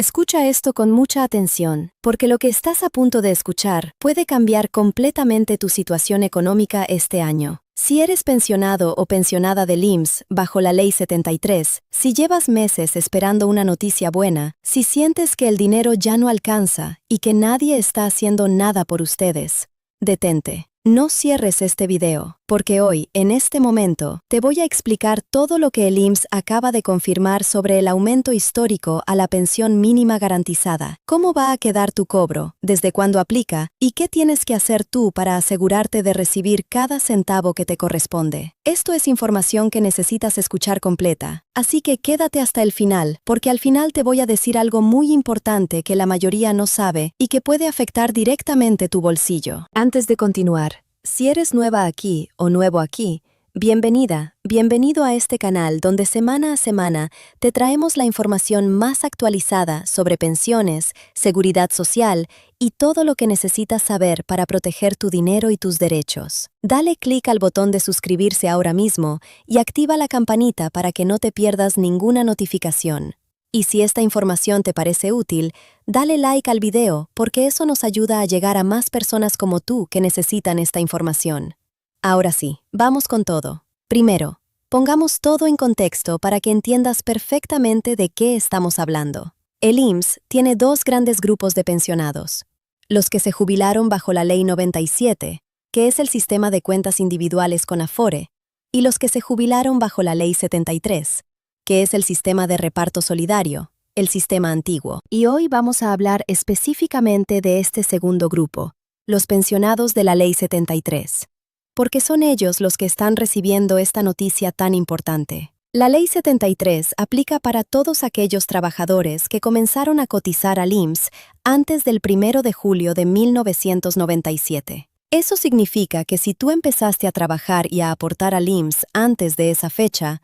Escucha esto con mucha atención, porque lo que estás a punto de escuchar puede cambiar completamente tu situación económica este año. Si eres pensionado o pensionada del IMSS bajo la Ley 73, si llevas meses esperando una noticia buena, si sientes que el dinero ya no alcanza y que nadie está haciendo nada por ustedes, detente. No cierres este video, porque hoy, en este momento, te voy a explicar todo lo que el IMSS acaba de confirmar sobre el aumento histórico a la pensión mínima garantizada, cómo va a quedar tu cobro, desde cuándo aplica y qué tienes que hacer tú para asegurarte de recibir cada centavo que te corresponde. Esto es información que necesitas escuchar completa, así que quédate hasta el final, porque al final te voy a decir algo muy importante que la mayoría no sabe y que puede afectar directamente tu bolsillo. Antes de continuar, si eres nueva aquí o nuevo aquí, bienvenido a este canal donde semana a semana te traemos la información más actualizada sobre pensiones, seguridad social y todo lo que necesitas saber para proteger tu dinero y tus derechos. Dale clic al botón de suscribirse ahora mismo y activa la campanita para que no te pierdas ninguna notificación. Y si esta información te parece útil, dale like al video porque eso nos ayuda a llegar a más personas como tú que necesitan esta información. Ahora sí, vamos con todo. Primero, pongamos todo en contexto para que entiendas perfectamente de qué estamos hablando. El IMSS tiene dos grandes grupos de pensionados. Los que se jubilaron bajo la Ley 97, que es el sistema de cuentas individuales con Afore, y los que se jubilaron bajo la Ley 73, que es el sistema de reparto solidario, el sistema antiguo. Y hoy vamos a hablar específicamente de este segundo grupo, los pensionados de la Ley 73, porque son ellos los que están recibiendo esta noticia tan importante. La Ley 73 aplica para todos aquellos trabajadores que comenzaron a cotizar al IMSS antes del 1 de julio de 1997. Eso significa que si tú empezaste a trabajar y a aportar al IMSS antes de esa fecha,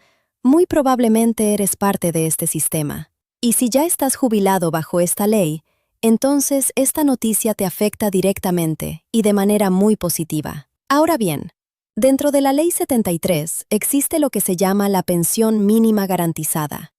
muy probablemente eres parte de este sistema. Y si ya estás jubilado bajo esta ley, entonces esta noticia te afecta directamente y de manera muy positiva. Ahora bien, dentro de la Ley 73 existe lo que se llama la pensión mínima garantizada.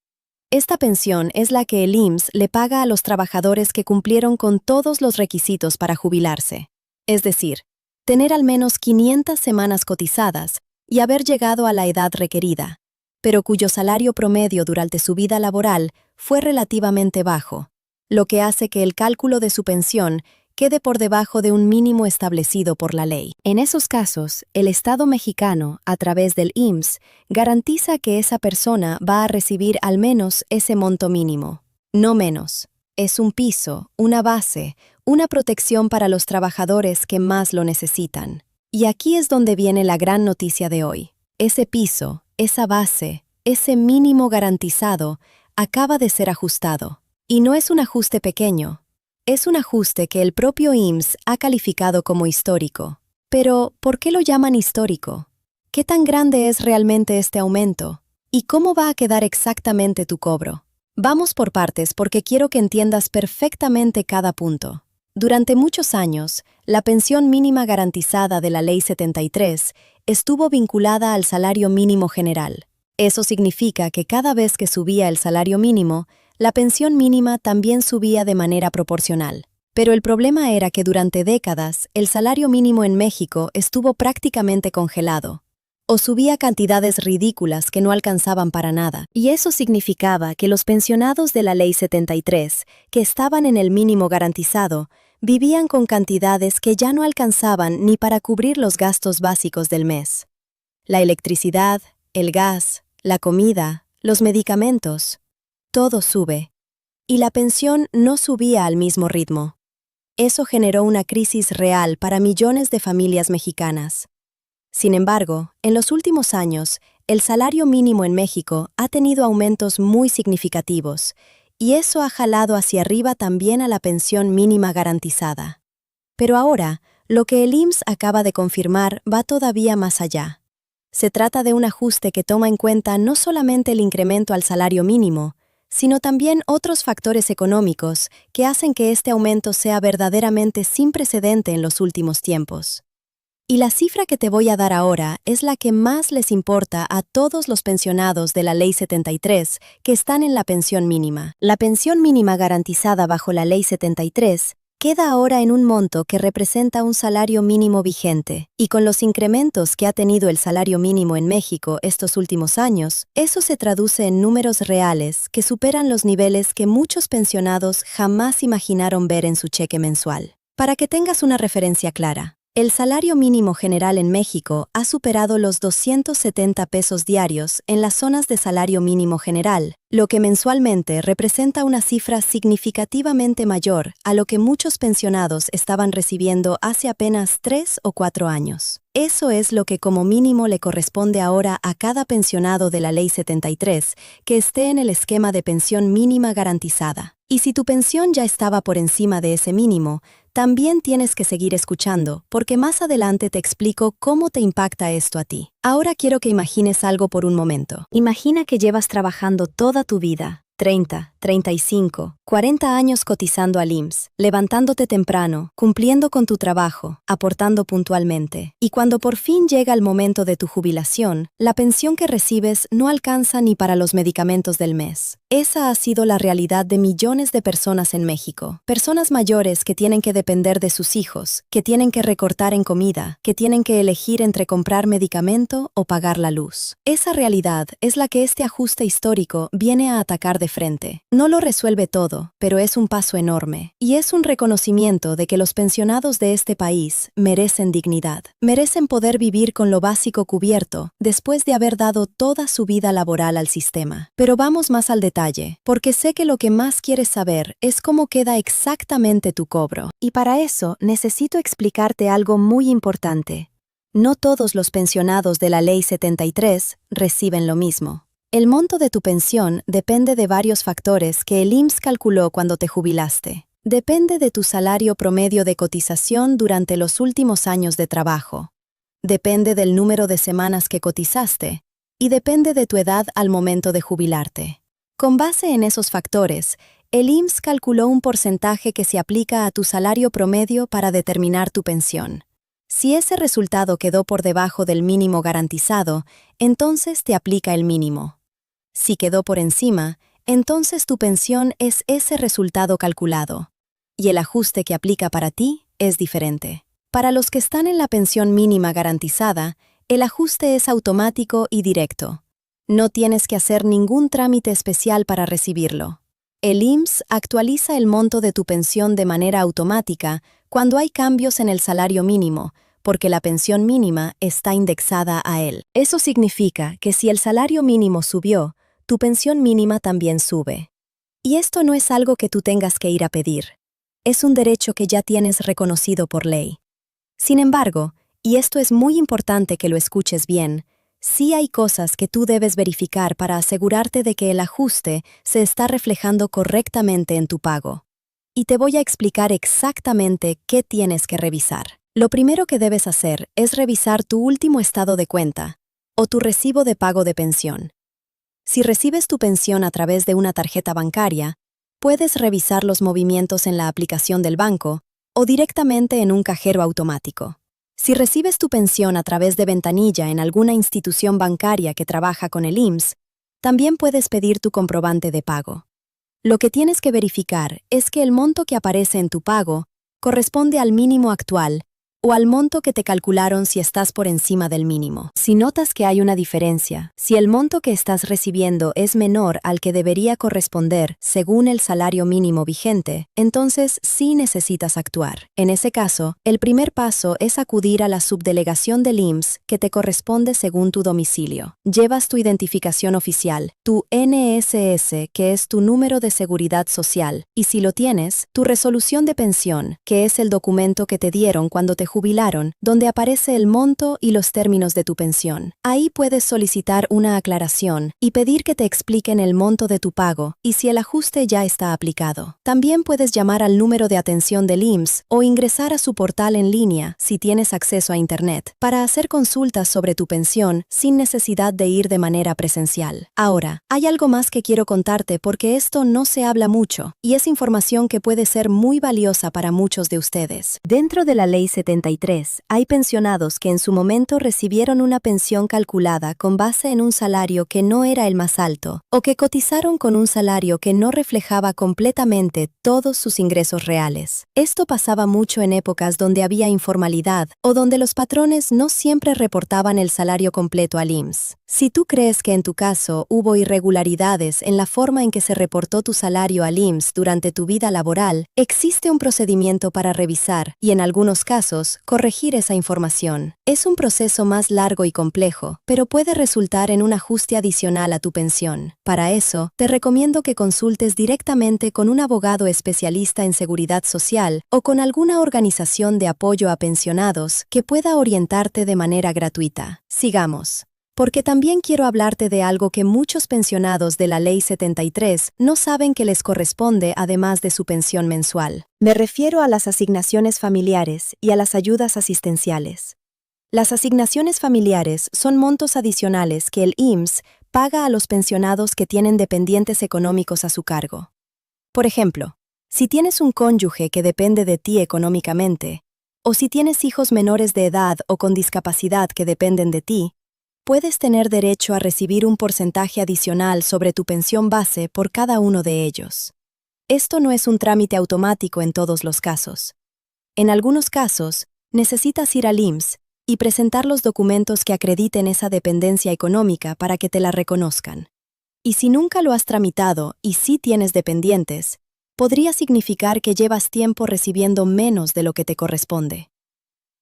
Esta pensión es la que el IMSS le paga a los trabajadores que cumplieron con todos los requisitos para jubilarse, es decir, tener al menos 500 semanas cotizadas y haber llegado a la edad requerida, pero cuyo salario promedio durante su vida laboral fue relativamente bajo, lo que hace que el cálculo de su pensión quede por debajo de un mínimo establecido por la ley. En esos casos, el Estado mexicano, a través del IMSS, garantiza que esa persona va a recibir al menos ese monto mínimo, no menos. Es un piso, una base, una protección para los trabajadores que más lo necesitan. Y aquí es donde viene la gran noticia de hoy. Ese piso, esa base, ese mínimo garantizado, acaba de ser ajustado. Y no es un ajuste pequeño. Es un ajuste que el propio IMSS ha calificado como histórico. Pero, ¿por qué lo llaman histórico? ¿Qué tan grande es realmente este aumento? ¿Y cómo va a quedar exactamente tu cobro? Vamos por partes porque quiero que entiendas perfectamente cada punto. Durante muchos años, la pensión mínima garantizada de la Ley 73 estuvo vinculada al salario mínimo general. Eso significa que cada vez que subía el salario mínimo, la pensión mínima también subía de manera proporcional. Pero el problema era que durante décadas, el salario mínimo en México estuvo prácticamente congelado, o subía cantidades ridículas que no alcanzaban para nada. Y eso significaba que los pensionados de la Ley 73, que estaban en el mínimo garantizado, vivían con cantidades que ya no alcanzaban ni para cubrir los gastos básicos del mes. La electricidad, el gas, la comida, los medicamentos, todo sube. Y la pensión no subía al mismo ritmo. Eso generó una crisis real para millones de familias mexicanas. Sin embargo, en los últimos años, el salario mínimo en México ha tenido aumentos muy significativos, y eso ha jalado hacia arriba también a la pensión mínima garantizada. Pero ahora, lo que el IMSS acaba de confirmar va todavía más allá. Se trata de un ajuste que toma en cuenta no solamente el incremento al salario mínimo, sino también otros factores económicos que hacen que este aumento sea verdaderamente sin precedente en los últimos tiempos. Y la cifra que te voy a dar ahora es la que más les importa a todos los pensionados de la Ley 73 que están en la pensión mínima. La pensión mínima garantizada bajo la Ley 73 queda ahora en un monto que representa un salario mínimo vigente, y con los incrementos que ha tenido el salario mínimo en México estos últimos años, eso se traduce en números reales que superan los niveles que muchos pensionados jamás imaginaron ver en su cheque mensual. Para que tengas una referencia clara, el salario mínimo general en México ha superado los 270 pesos diarios en las zonas de salario mínimo general, lo que mensualmente representa una cifra significativamente mayor a lo que muchos pensionados estaban recibiendo hace apenas 3 o 4 años. Eso es lo que como mínimo le corresponde ahora a cada pensionado de la Ley 73 que esté en el esquema de pensión mínima garantizada. Y si tu pensión ya estaba por encima de ese mínimo, también tienes que seguir escuchando, porque más adelante te explico cómo te impacta esto a ti. Ahora quiero que imagines algo por un momento. Imagina que llevas trabajando toda tu vida, 30, 35, 40 años cotizando al IMSS, levantándote temprano, cumpliendo con tu trabajo, aportando puntualmente. Y cuando por fin llega el momento de tu jubilación, la pensión que recibes no alcanza ni para los medicamentos del mes. Esa ha sido la realidad de millones de personas en México. Personas mayores que tienen que depender de sus hijos, que tienen que recortar en comida, que tienen que elegir entre comprar medicamento o pagar la luz. Esa realidad es la que este ajuste histórico viene a atacar de frente. No lo resuelve todo, pero es un paso enorme. Y es un reconocimiento de que los pensionados de este país merecen dignidad. Merecen poder vivir con lo básico cubierto después de haber dado toda su vida laboral al sistema. Pero vamos más al detalle, porque sé que lo que más quieres saber es cómo queda exactamente tu cobro. Y para eso necesito explicarte algo muy importante. No todos los pensionados de la Ley 73 reciben lo mismo. El monto de tu pensión depende de varios factores que el IMSS calculó cuando te jubilaste. Depende de tu salario promedio de cotización durante los últimos años de trabajo. Depende del número de semanas que cotizaste. Y depende de tu edad al momento de jubilarte. Con base en esos factores, el IMSS calculó un porcentaje que se aplica a tu salario promedio para determinar tu pensión. Si ese resultado quedó por debajo del mínimo garantizado, entonces te aplica el mínimo. Si quedó por encima, entonces tu pensión es ese resultado calculado. Y el ajuste que aplica para ti es diferente. Para los que están en la pensión mínima garantizada, el ajuste es automático y directo. No tienes que hacer ningún trámite especial para recibirlo. El IMSS actualiza el monto de tu pensión de manera automática cuando hay cambios en el salario mínimo, porque la pensión mínima está indexada a él. Eso significa que si el salario mínimo subió, tu pensión mínima también sube. Y esto no es algo que tú tengas que ir a pedir. Es un derecho que ya tienes reconocido por ley. Sin embargo, y esto es muy importante que lo escuches bien, sí hay cosas que tú debes verificar para asegurarte de que el ajuste se está reflejando correctamente en tu pago. Y te voy a explicar exactamente qué tienes que revisar. Lo primero que debes hacer es revisar tu último estado de cuenta o tu recibo de pago de pensión. Si recibes tu pensión a través de una tarjeta bancaria, puedes revisar los movimientos en la aplicación del banco o directamente en un cajero automático. Si recibes tu pensión a través de ventanilla en alguna institución bancaria que trabaja con el IMSS, también puedes pedir tu comprobante de pago. Lo que tienes que verificar es que el monto que aparece en tu pago corresponde al mínimo actual o al monto que te calcularon si estás por encima del mínimo. Si notas que hay una diferencia, si el monto que estás recibiendo es menor al que debería corresponder según el salario mínimo vigente, entonces sí necesitas actuar. En ese caso, el primer paso es acudir a la subdelegación del IMSS que te corresponde según tu domicilio. Llevas tu identificación oficial, tu NSS, que es tu número de seguridad social, y si lo tienes, tu resolución de pensión, que es el documento que te dieron cuando te jubilaron, donde aparece el monto y los términos de tu pensión. Ahí puedes solicitar una aclaración y pedir que te expliquen el monto de tu pago y si el ajuste ya está aplicado. También puedes llamar al número de atención del IMSS o ingresar a su portal en línea si tienes acceso a Internet para hacer consultas sobre tu pensión sin necesidad de ir de manera presencial. Ahora, hay algo más que quiero contarte porque esto no se habla mucho y es información que puede ser muy valiosa para muchos de ustedes. Dentro de la Ley 73 73, hay pensionados que en su momento recibieron una pensión calculada con base en un salario que no era el más alto, o que cotizaron con un salario que no reflejaba completamente todos sus ingresos reales. Esto pasaba mucho en épocas donde había informalidad o donde los patrones no siempre reportaban el salario completo al IMSS. Si tú crees que en tu caso hubo irregularidades en la forma en que se reportó tu salario al IMSS durante tu vida laboral, existe un procedimiento para revisar y, en algunos casos, corregir esa información. Es un proceso más largo y complejo, pero puede resultar en un ajuste adicional a tu pensión. Para eso, te recomiendo que consultes directamente con un abogado especialista en seguridad social o con alguna organización de apoyo a pensionados que pueda orientarte de manera gratuita. Sigamos. Porque también quiero hablarte de algo que muchos pensionados de la Ley 73 no saben que les corresponde además de su pensión mensual. Me refiero a las asignaciones familiares y a las ayudas asistenciales. Las asignaciones familiares son montos adicionales que el IMSS paga a los pensionados que tienen dependientes económicos a su cargo. Por ejemplo, si tienes un cónyuge que depende de ti económicamente, o si tienes hijos menores de edad o con discapacidad que dependen de ti, puedes tener derecho a recibir un porcentaje adicional sobre tu pensión base por cada uno de ellos. Esto no es un trámite automático en todos los casos. En algunos casos, necesitas ir al IMSS y presentar los documentos que acrediten esa dependencia económica para que te la reconozcan. Y si nunca lo has tramitado y sí tienes dependientes, podría significar que llevas tiempo recibiendo menos de lo que te corresponde.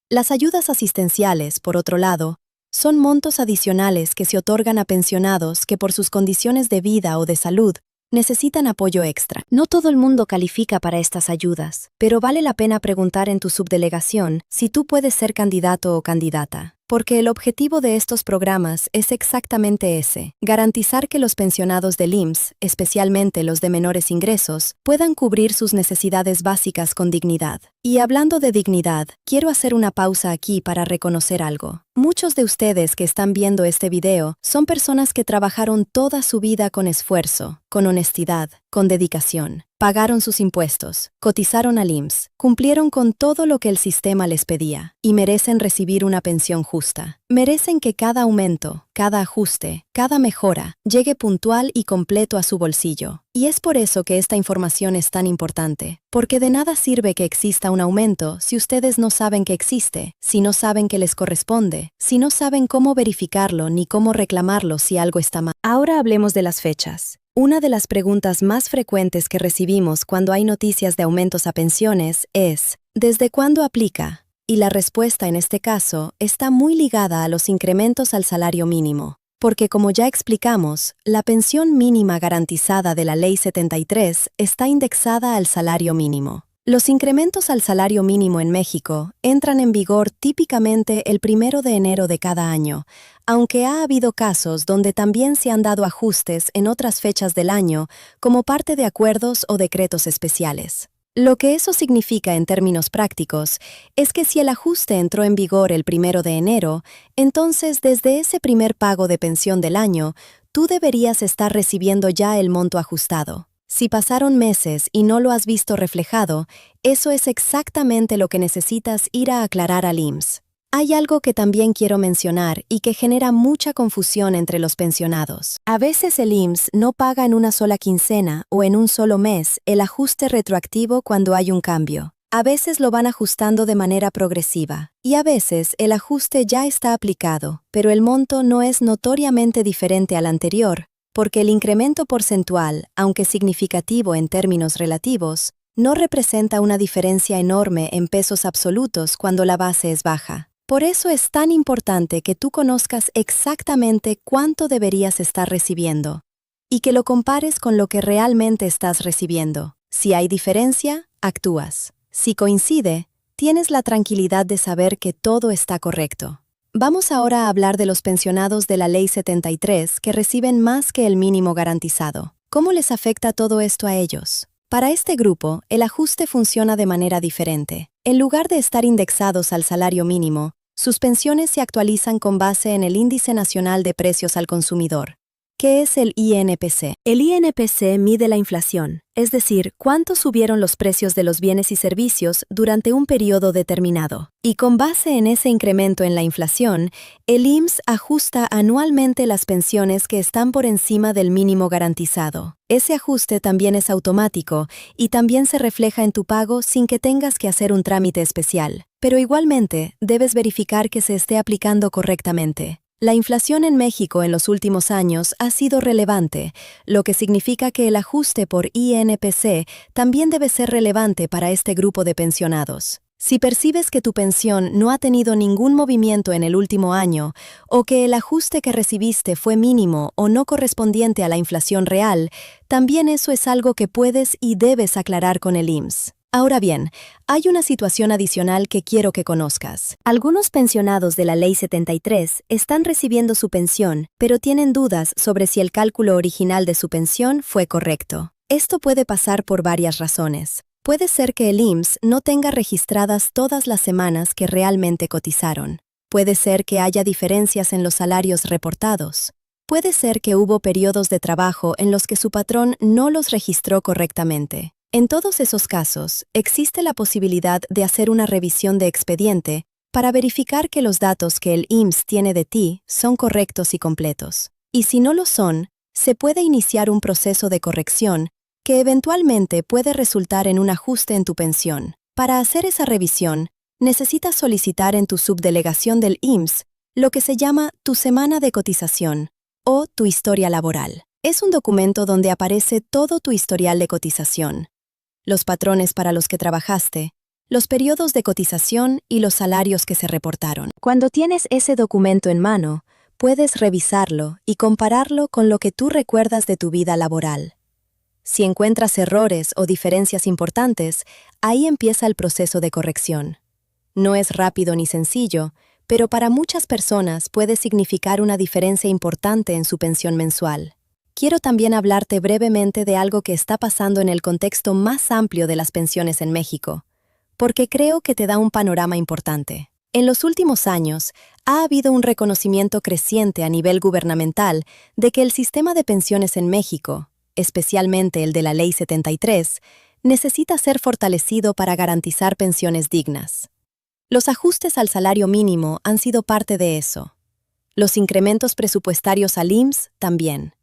Las ayudas asistenciales, por otro lado, son montos adicionales que se otorgan a pensionados que por sus condiciones de vida o de salud necesitan apoyo extra. No todo el mundo califica para estas ayudas, pero vale la pena preguntar en tu subdelegación si tú puedes ser candidato o candidata. Porque el objetivo de estos programas es exactamente ese: garantizar que los pensionados del IMSS, especialmente los de menores ingresos, puedan cubrir sus necesidades básicas con dignidad. Y hablando de dignidad, quiero hacer una pausa aquí para reconocer algo. Muchos de ustedes que están viendo este video son personas que trabajaron toda su vida con esfuerzo, con honestidad, con dedicación. Pagaron sus impuestos, cotizaron al IMSS, cumplieron con todo lo que el sistema les pedía y merecen recibir una pensión justa. Merecen que cada aumento, cada ajuste, cada mejora llegue puntual y completo a su bolsillo. Y es por eso que esta información es tan importante, porque de nada sirve que exista un aumento si ustedes no saben que existe, si no saben que les corresponde, si no saben cómo verificarlo ni cómo reclamarlo si algo está mal. Ahora hablemos de las fechas. Una de las preguntas más frecuentes que recibimos cuando hay noticias de aumentos a pensiones es: ¿desde cuándo aplica? Y la respuesta en este caso está muy ligada a los incrementos al salario mínimo. Porque como ya explicamos, la pensión mínima garantizada de la Ley 73 está indexada al salario mínimo. Los incrementos al salario mínimo en México entran en vigor típicamente el 1 de enero de cada año, aunque ha habido casos donde también se han dado ajustes en otras fechas del año como parte de acuerdos o decretos especiales. Lo que eso significa en términos prácticos es que si el ajuste entró en vigor el 1 de enero, entonces desde ese primer pago de pensión del año, tú deberías estar recibiendo ya el monto ajustado. Si pasaron meses y no lo has visto reflejado, eso es exactamente lo que necesitas ir a aclarar al IMSS. Hay algo que también quiero mencionar y que genera mucha confusión entre los pensionados. A veces el IMSS no paga en una sola quincena o en un solo mes el ajuste retroactivo cuando hay un cambio. A veces lo van ajustando de manera progresiva y a veces el ajuste ya está aplicado, pero el monto no es notoriamente diferente al anterior, porque el incremento porcentual, aunque significativo en términos relativos, no representa una diferencia enorme en pesos absolutos cuando la base es baja. Por eso es tan importante que tú conozcas exactamente cuánto deberías estar recibiendo y que lo compares con lo que realmente estás recibiendo. Si hay diferencia, actúas. Si coincide, tienes la tranquilidad de saber que todo está correcto. Vamos ahora a hablar de los pensionados de la Ley 73 que reciben más que el mínimo garantizado. ¿Cómo les afecta todo esto a ellos? Para este grupo, el ajuste funciona de manera diferente. En lugar de estar indexados al salario mínimo, sus pensiones se actualizan con base en el Índice Nacional de Precios al Consumidor. ¿Qué es el INPC? El INPC mide la inflación, es decir, cuánto subieron los precios de los bienes y servicios durante un periodo determinado. Y con base en ese incremento en la inflación, el IMSS ajusta anualmente las pensiones que están por encima del mínimo garantizado. Ese ajuste también es automático y también se refleja en tu pago sin que tengas que hacer un trámite especial. Pero igualmente, debes verificar que se esté aplicando correctamente. La inflación en México en los últimos años ha sido relevante, lo que significa que el ajuste por INPC también debe ser relevante para este grupo de pensionados. Si percibes que tu pensión no ha tenido ningún movimiento en el último año, o que el ajuste que recibiste fue mínimo o no correspondiente a la inflación real, también eso es algo que puedes y debes aclarar con el IMSS. Ahora bien, hay una situación adicional que quiero que conozcas. Algunos pensionados de la Ley 73 están recibiendo su pensión, pero tienen dudas sobre si el cálculo original de su pensión fue correcto. Esto puede pasar por varias razones. Puede ser que el IMSS no tenga registradas todas las semanas que realmente cotizaron. Puede ser que haya diferencias en los salarios reportados. Puede ser que hubo periodos de trabajo en los que su patrón no los registró correctamente. En todos esos casos, existe la posibilidad de hacer una revisión de expediente para verificar que los datos que el IMSS tiene de ti son correctos y completos. Y si no lo son, se puede iniciar un proceso de corrección que eventualmente puede resultar en un ajuste en tu pensión. Para hacer esa revisión, necesitas solicitar en tu subdelegación del IMSS lo que se llama tu semana de cotización o tu historia laboral. Es un documento donde aparece todo tu historial de cotización, los patrones para los que trabajaste, los periodos de cotización y los salarios que se reportaron. Cuando tienes ese documento en mano, puedes revisarlo y compararlo con lo que tú recuerdas de tu vida laboral. Si encuentras errores o diferencias importantes, ahí empieza el proceso de corrección. No es rápido ni sencillo, pero para muchas personas puede significar una diferencia importante en su pensión mensual. Quiero también hablarte brevemente de algo que está pasando en el contexto más amplio de las pensiones en México, porque creo que te da un panorama importante. En los últimos años, ha habido un reconocimiento creciente a nivel gubernamental de que el sistema de pensiones en México, especialmente el de la Ley 73, necesita ser fortalecido para garantizar pensiones dignas. Los ajustes al salario mínimo han sido parte de eso. Los incrementos presupuestarios al IMSS también.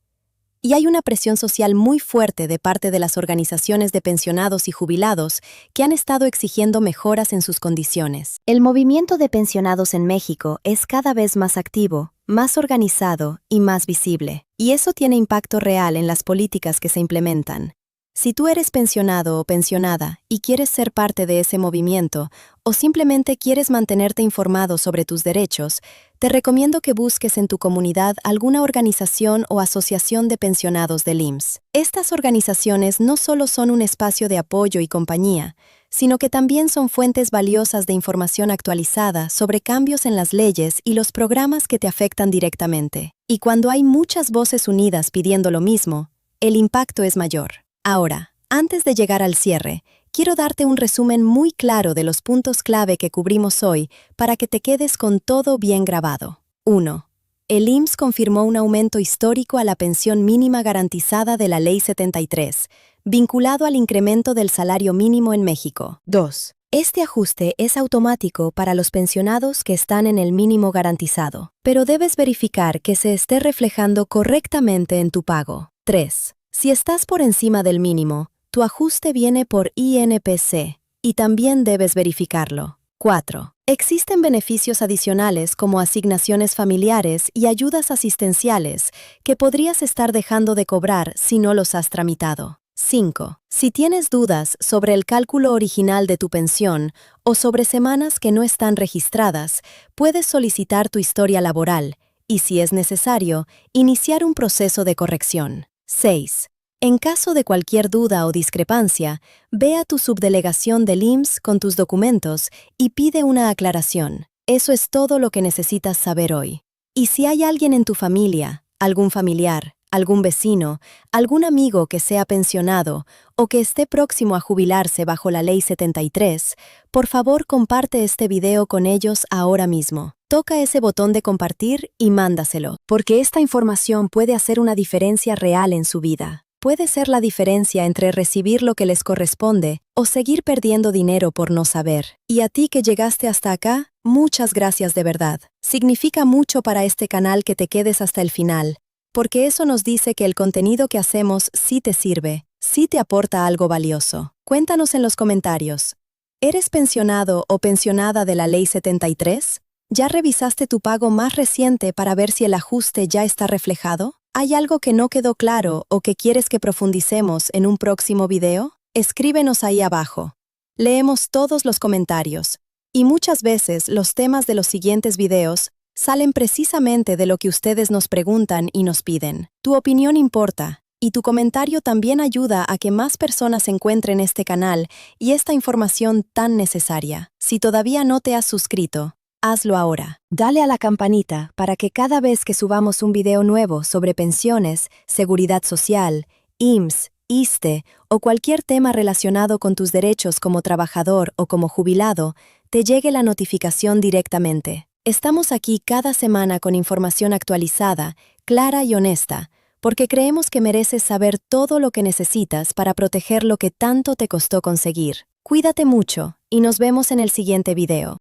Y hay una presión social muy fuerte de parte de las organizaciones de pensionados y jubilados que han estado exigiendo mejoras en sus condiciones. El movimiento de pensionados en México es cada vez más activo, más organizado y más visible. Y eso tiene impacto real en las políticas que se implementan. Si tú eres pensionado o pensionada y quieres ser parte de ese movimiento, o simplemente quieres mantenerte informado sobre tus derechos, te recomiendo que busques en tu comunidad alguna organización o asociación de pensionados del IMSS. Estas organizaciones no solo son un espacio de apoyo y compañía, sino que también son fuentes valiosas de información actualizada sobre cambios en las leyes y los programas que te afectan directamente. Y cuando hay muchas voces unidas pidiendo lo mismo, el impacto es mayor. Ahora, antes de llegar al cierre, quiero darte un resumen muy claro de los puntos clave que cubrimos hoy para que te quedes con todo bien grabado. 1. El IMSS confirmó un aumento histórico a la pensión mínima garantizada de la Ley 73, vinculado al incremento del salario mínimo en México. 2. Este ajuste es automático para los pensionados que están en el mínimo garantizado, pero debes verificar que se esté reflejando correctamente en tu pago. 3. Si estás por encima del mínimo, tu ajuste viene por INPC y también debes verificarlo. 4. Existen beneficios adicionales como asignaciones familiares y ayudas asistenciales que podrías estar dejando de cobrar si no los has tramitado. 5. Si tienes dudas sobre el cálculo original de tu pensión o sobre semanas que no están registradas, puedes solicitar tu historia laboral y, si es necesario, iniciar un proceso de corrección. 6. En caso de cualquier duda o discrepancia, ve a tu subdelegación del IMSS con tus documentos y pide una aclaración. Eso es todo lo que necesitas saber hoy. Y si hay alguien en tu familia, algún familiar, algún vecino, algún amigo que sea pensionado o que esté próximo a jubilarse bajo la Ley 73, por favor comparte este video con ellos ahora mismo. toca ese botón de compartir y mándaselo, porque esta información puede hacer una diferencia real en su vida. Puede ser la diferencia entre recibir lo que les corresponde o seguir perdiendo dinero por no saber. Y a ti que llegaste hasta acá, muchas gracias de verdad. Significa mucho para este canal que te quedes hasta el final, porque eso nos dice que el contenido que hacemos sí te sirve, sí te aporta algo valioso. Cuéntanos en los comentarios. ¿Eres pensionado o pensionada de la Ley 73? ¿Ya revisaste tu pago más reciente para ver si el ajuste ya está reflejado? ¿Hay algo que no quedó claro o que quieres que profundicemos en un próximo video? Escríbenos ahí abajo. Leemos todos los comentarios. Y muchas veces los temas de los siguientes videos salen precisamente de lo que ustedes nos preguntan y nos piden. Tu opinión importa, y tu comentario también ayuda a que más personas encuentren este canal y esta información tan necesaria. Si todavía no te has suscrito, hazlo ahora. Dale a la campanita para que cada vez que subamos un video nuevo sobre pensiones, seguridad social, IMSS, ISSSTE o cualquier tema relacionado con tus derechos como trabajador o como jubilado, te llegue la notificación directamente. Estamos aquí cada semana con información actualizada, clara y honesta, porque creemos que mereces saber todo lo que necesitas para proteger lo que tanto te costó conseguir. Cuídate mucho y nos vemos en el siguiente video.